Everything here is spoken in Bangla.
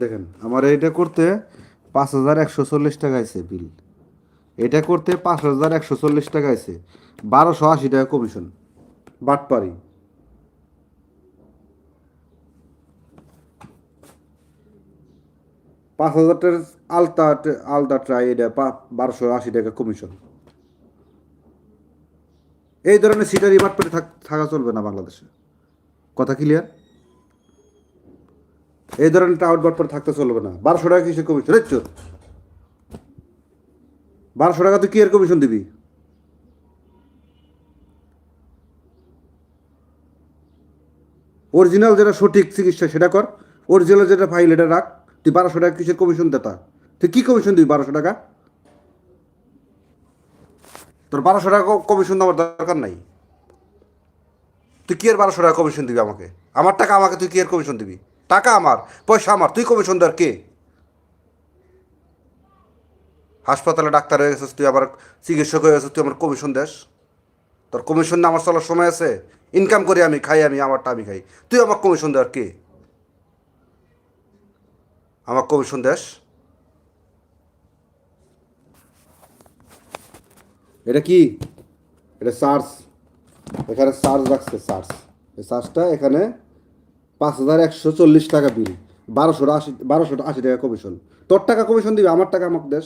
দেখেন আমার এইটা করতে 5,140 টাকা আছে বিল। এটা করতে 5,140 টাকা আছে, 1,280 টাকা কমিশন। বাটপারি। 5,000 টাকার আলতা আলতা ট্রাই, এটা 1,280 টাকা কমিশন। এই ধরনের সিটারি বাটপারি থাকা চলবে না বাংলাদেশে। কথা ক্লিয়ার? এই ধরনের টাউট বাটপারি থাকতে চলবে না। 1,200 টাকা কিসের কমিশন? 1,200 টাকা তুই কি এর কমিশন দিবি? অরিজিনাল যেটা সঠিক চিকিৎসা সেটা কর। অরিজিনাল যেটা ফাইল এটা রাখ। তুই 1,200 টাকা কিসের কমিশন দেতা? তুই কি কমিশন দিবি 1,200 টাকা? তোর 1,200 টাকা কমিশন দেওয়ার দরকার নাই। তুই কি এর 1,200 টাকা কমিশন দিবি আমাকে? আমার টাকা আমাকে তুই কি এর কমিশন দিবি? টাকা আমার, পয়সা আমার, তুই কমিশন দেওয়ার কে? হাসপাতালে ডাক্তার হয়ে গেছিস তুই, আবার চিকিৎসক হয়ে গেছিস, তুই আমার কমিশন দেস? তোর কমিশন না আমার চলার সময় আছে? ইনকাম করি আমি, খাই আমি, আমারটা আমি খাই, তুই আমার কমিশন দেওয়ার কে? আমার কমিশন দেস? এটা কি? এটা চার্জ। এখানে চার্জ রাখছে, চার্জ। এই চার্জটা এখানে 5,140 টাকা বিল, 1,280 টাকা কমিশন। তোর টাকা কমিশন দিবি, আমার টাকা আমাকে দেশ।